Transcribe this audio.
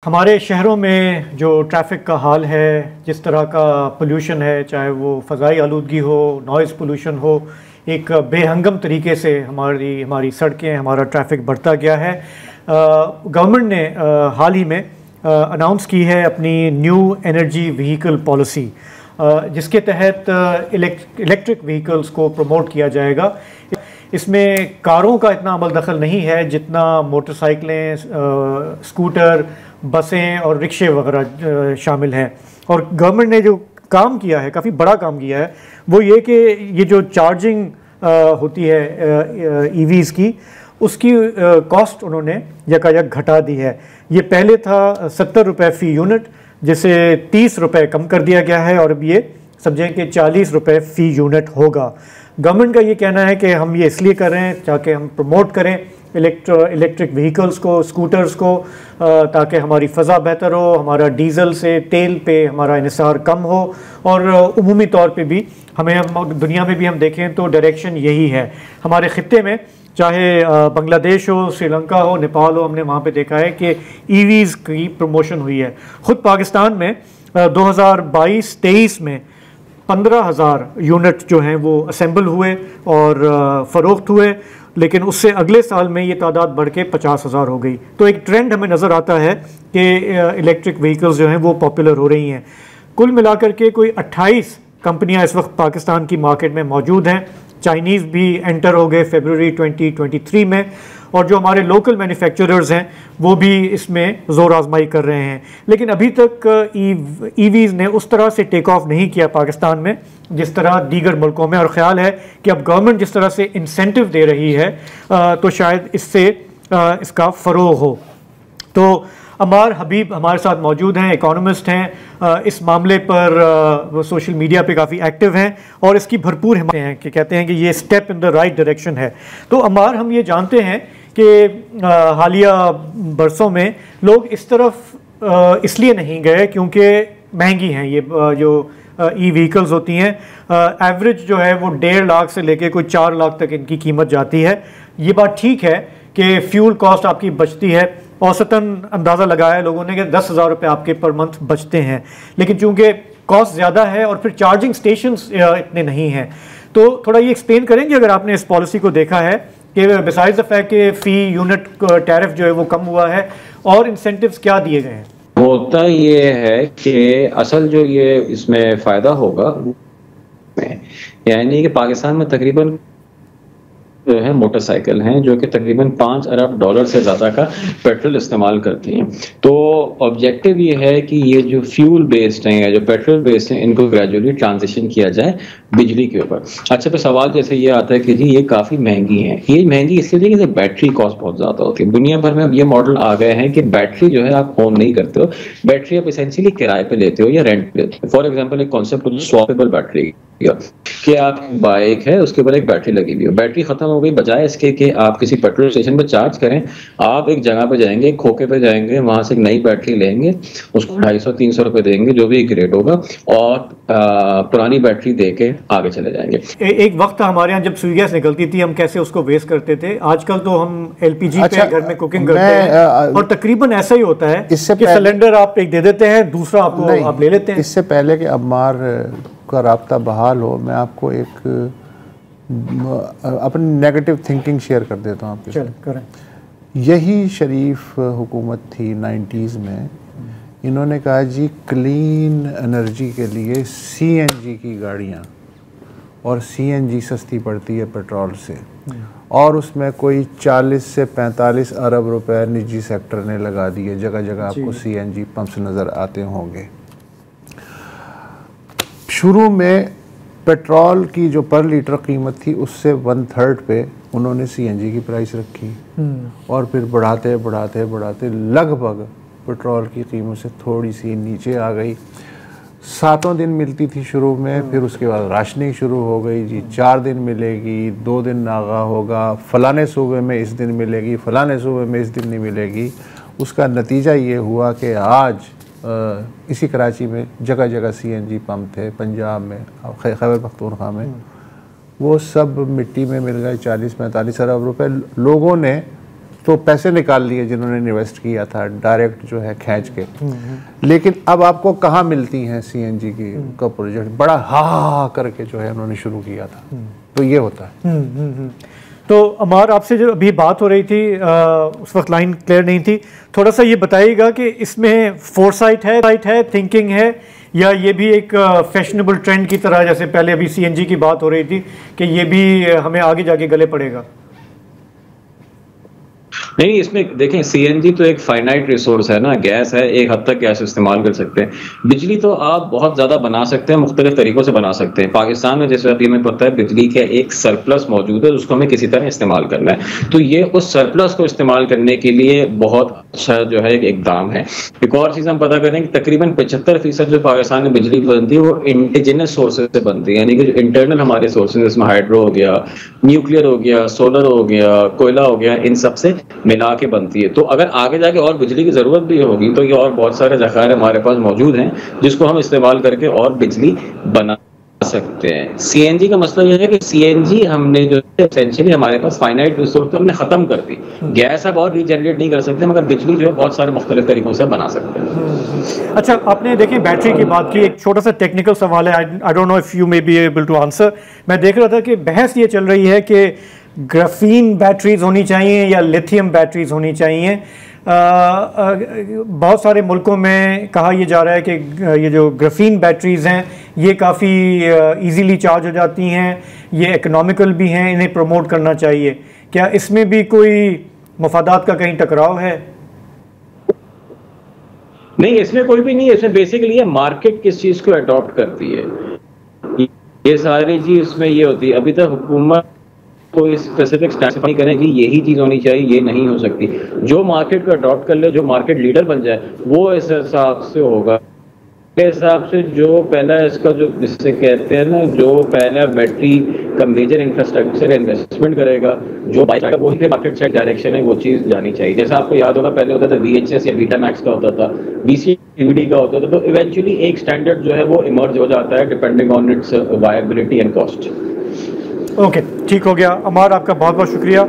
हमारे शहरों में जो ट्रैफ़िक का हाल है, जिस तरह का पोल्यूशन है, चाहे वो फ़ज़ाई आलूदगी हो, नॉइज़ पोल्यूशन हो, एक बेहंगम तरीके से हमारी हमारी सड़कें, हमारा ट्रैफ़िक बढ़ता गया है। गवर्नमेंट ने हाल ही में अनाउंस की है अपनी न्यू एनर्जी व्हीकल पॉलिसी, जिसके तहत इलेक्ट्रिक व्हीकल्स को प्रमोट किया जाएगा। इसमें कारों का इतना अमल दखल नहीं है जितना मोटरसाइकिलें, स्कूटर, बसें और रिक्शे वगैरह शामिल हैं। और गवर्नमेंट ने जो काम किया है, काफ़ी बड़ा काम किया है, वो ये कि ये जो चार्जिंग होती है ईवीज़ की, उसकी कॉस्ट उन्होंने यकायक घटा दी है। ये पहले था 70 रुपये फ़ी यूनिट, जिसे 30 रुपये कम कर दिया गया है और अब ये समझें कि 40 रुपये फ़ी यूनिट होगा। गवर्नमेंट का ये कहना है कि हम ये इसलिए कर रहे हैं ताकि हम प्रमोट करें इलेक्ट्रिक व्हीकल्स को, स्कूटर्स को, ताकि हमारी फ़ज़ा बेहतर हो, हमारा डीज़ल से तेल पे हमारा इन्हिसार कम हो। और उमूमी तौर पे भी हम दुनिया में भी हम देखें तो डायरेक्शन यही है। हमारे ख़ित्ते में चाहे बांग्लादेश हो, श्रीलंका हो, नेपाल हो, हमने वहाँ पे देखा है कि ईवीज़ की प्रमोशन हुई है। ख़ुद पाकिस्तान में 2022-23 में 15,000 यूनिट जो हैं वो असेंबल हुए और फ़रोख्त हुए, लेकिन उससे अगले साल में ये तादाद बढ़ के 50,000 हो गई। तो एक ट्रेंड हमें नज़र आता है कि इलेक्ट्रिक व्हीकल्स जो हैं वो पॉपुलर हो रही हैं। कुल मिलाकर के कोई 28 कंपनियां इस वक्त पाकिस्तान की मार्केट में मौजूद हैं। चाइनीज़ भी एंटर हो गए फरवरी 2023 में, और जो हमारे लोकल मैन्युफैक्चरर्स हैं वो भी इसमें ज़ोर आजमाई कर रहे हैं। लेकिन अभी तक ईवीज़ ने उस तरह से टेक ऑफ नहीं किया पाकिस्तान में जिस तरह दीगर मुल्कों में, और ख़्याल है कि अब गवर्नमेंट जिस तरह से इंसेंटिव दे रही है तो शायद इससे इसका फ़रोग़ हो। तो अमार हबीब हमारे साथ मौजूद हैं, इकोनॉमिस्ट हैं, इस मामले पर वो सोशल मीडिया पे काफ़ी एक्टिव हैं और इसकी भरपूर हिम्मत हैं कि कहते हैं कि ये step in the right direction है। तो अमार, हम ये जानते हैं कि हालिया बरसों में लोग इस तरफ इसलिए नहीं गए क्योंकि महंगी हैं ये जो ई व्हीकल्स होती हैं। एवरेज जो है वो 1.5 लाख से लेके कोई 4 लाख तक इनकी कीमत जाती है। ये बात ठीक है कि फ्यूल कॉस्ट आपकी बचती है, औसतन अंदाज़ा लगाया लोगों ने कि 10,000 रुपये आपके पर मंथ बचते हैं, लेकिन चूंकि कॉस्ट ज़्यादा है और फिर चार्जिंग स्टेशंस इतने नहीं हैं। तो थोड़ा ये एक्सप्लेन करेंगे अगर आपने इस पॉलिसी को देखा है कि बिसाइड्स द फैक्ट कि फ़ी यूनिट टैरिफ जो है वो कम हुआ है और इंसेंटिव्स क्या दिए गए हैं। होता ये है कि असल जो ये इसमें फ़ायदा होगा, यानी कि पाकिस्तान में तकरीबन जो है मोटरसाइकिल हैं जो कि तकरीबन $5 अरब से ज़्यादा का पेट्रोल इस्तेमाल करती हैं। तो ऑब्जेक्टिव ये है कि ये जो फ्यूल बेस्ड हैं या जो पेट्रोल बेस्ड हैं, इनको ग्रेजुअली ट्रांजिशन किया जाए बिजली के ऊपर। अच्छा, तो सवाल जैसे ये आता है कि जी ये काफ़ी महंगी हैं। ये महंगी इसलिए कि बैटरी कॉस्ट बहुत ज़्यादा होती है। दुनिया भर में अब ये मॉडल आ गए हैं कि बैटरी जो है आप ओन नहीं करते हो, बैटरी आप इसेंशियली किराए पे लेते हो या रेंट पे लेते हो। फॉर एग्जाम्पल एक कॉन्सेप्ट होता है स्वैपेबल बैटरी कि आप बाइक है उसके ऊपर एक बैटरी लगी हुई हो, बैटरी खत्म हो गई, बजाय इसके कि आप किसी पेट्रोल स्टेशन पर चार्ज करें, आप एक जगह पे जाएंगे, खोखे पे जाएंगे, वहां से एक नई बैटरी लेंगे, उसको 250-300 रुपए देंगे जो भी ग्रेड होगा, और पुरानी बैटरी दे के आगे चले जाएंगे। एक वक्त हमारे यहाँ जब स्वी गैस निकलती थी, हम कैसे उसको वेस्ट करते थे। आजकल तो हम LPG पे घर में कुकिंग करते हैं और तकरीबन ऐसा ही होता है कि सिलेंडर आप एक दे देते हैं, दूसरा आपको आप ले लेते हैं। इससे पहले कि अम्मार का राब्ता बहाल हो, मैं आपको एक अपनी नेगेटिव थिंकिंग शेयर कर देता हूँ आपके साथ। करें। यही शरीफ हुकूमत थी 90s में, इन्होंने कहा जी क्लीन एनर्जी के लिए CNG की गाड़ियाँ, और CNG सस्ती पड़ती है पेट्रोल से, और उसमें कोई 40 से 45 अरब रुपए निजी सेक्टर ने लगा दिए। जगह जगह आपको CNG पंप्स नज़र आते होंगे। शुरू में पेट्रोल की जो पर लीटर कीमत थी उससे 1/3 पे उन्होंने CNG की प्राइस रखी, और फिर बढ़ाते बढ़ाते बढ़ाते लगभग पेट्रोल की कीमत से थोड़ी सी नीचे आ गई। 7 दिन मिलती थी शुरू में, फिर उसके बाद राशनिंग शुरू हो गई जी, 4 दिन मिलेगी, 2 दिन नागा होगा, फलाने सूबे में इस दिन मिलेगी, फलाने सूबे में इस दिन नहीं मिलेगी। उसका नतीजा ये हुआ कि आज इसी कराची में जगह जगह CNG पंप थे, पंजाब में, खैबर पख्तूनख्वा में, वो सब मिट्टी में मिल गए। 40-45 अरब रुपए लोगों ने तो पैसे निकाल लिए जिन्होंने इन्वेस्ट किया था डायरेक्ट जो है खींच के। लेकिन अब आपको कहाँ मिलती हैं सीएनजी की का प्रोजेक्ट, बड़ा हा करके जो है उन्होंने शुरू किया था। तो ये होता है। तो अमार, आपसे जो अभी बात हो रही थी उस वक्त लाइन क्लियर नहीं थी, थोड़ा सा ये बताइएगा कि इसमें फोरसाइट है, थिंकिंग है, या ये भी एक फैशनेबल ट्रेंड की तरह, जैसे पहले अभी सीएनजी की बात हो रही थी कि ये भी हमें आगे जाके गले पड़ेगा? नहीं, इसमें देखें, सीएनजी तो एक फाइनाइट रिसोर्स है ना, गैस है, एक हद तक गैस इस्तेमाल कर सकते हैं। बिजली तो आप बहुत ज़्यादा बना सकते हैं, मुख्तलिफ तरीकों से बना सकते हैं। पाकिस्तान में जैसे अभी हमें पता है बिजली का एक सरप्लस मौजूद है, उसको हमें किसी तरह इस्तेमाल करना है। तो ये उस सरप्लस को इस्तेमाल करने के लिए बहुत अच्छा जो है इकदाम है। एक और चीज़ हम पता करें कि तकरीबन 75% जो पाकिस्तान में बिजली बनती है वो इंडिजिनस सोर्सेज से बनती है, यानी कि जो इंटरनल हमारे सोर्सेज, इसमें हाइड्रो हो गया, न्यूक्लियर हो गया, सोलर हो गया, कोयला हो गया, इन सब से मिला के बनती है। तो अगर आगे जाके और बिजली की जरूरत भी होगी तो ये और बहुत सारे ज़खायर हमारे पास मौजूद हैं जिसको हम इस्तेमाल करके और बिजली बना सकते हैं। सीएनजी का मसला यह है कि सीएनजी हमने जो एसेंशियली हमारे पास फाइनाइट रिसोर्स हमने खत्म कर दी। गैस अब और रीजनरेट नहीं कर सकते, मगर बिजली जो है बहुत सारे मुख्तलिफ तरीकों से बना सकते हैं। अच्छा, आपने देखिए बैटरी की बात की, एक छोटा सा टेक्निकल सवाल है, I don't know if you may be able to answer. मैं देख रहा था कि बहस ये चल रही है कि ग्राफीन बैटरीज होनी चाहिए या लिथियम बैटरीज होनी चाहिए। बहुत सारे मुल्कों में कहा यह जा रहा है कि ये जो ग्राफीन बैटरीज हैं ये काफ़ी इजीली चार्ज हो जाती हैं, ये इकोनॉमिकल भी हैं, इन्हें प्रमोट करना चाहिए। क्या इसमें भी कोई मफादात का कहीं टकराव है? नहीं, इसमें कोई भी नहीं है। इसमें बेसिकली ये मार्केट किस चीज़ को अडॉप्ट करती है, ये सारी चीज़ इसमें ये होती है। अभी तक हुकूमत कोई स्पेसिफिक स्पेसिफाई करें कि यही चीज़ होनी चाहिए, ये नहीं हो सकती। जो मार्केट को अडॉप्ट कर ले, जो मार्केट लीडर बन जाए, वो इस हिसाब से होगा। मेरे हिसाब से जो पहला इसका जो जिससे कहते हैं ना, जो पहला बैटरी का मेजर इंफ्रास्ट्रक्चर इन्वेस्टमेंट करेगा, जो बाइक वो ही मार्केट सेट डायरेक्शन है, वो चीज़ जानी चाहिए। जैसा आपको याद होगा पहले होता था VHS या बीटा मैक्स का होता था, VCVD का होता था। तो इवेंचुअली एक स्टैंडर्ड जो है वो इमर्ज हो जाता है depending on it's viability and cost. Okay, ठीक हो गया। अमार, आपका बहुत बहुत शुक्रिया।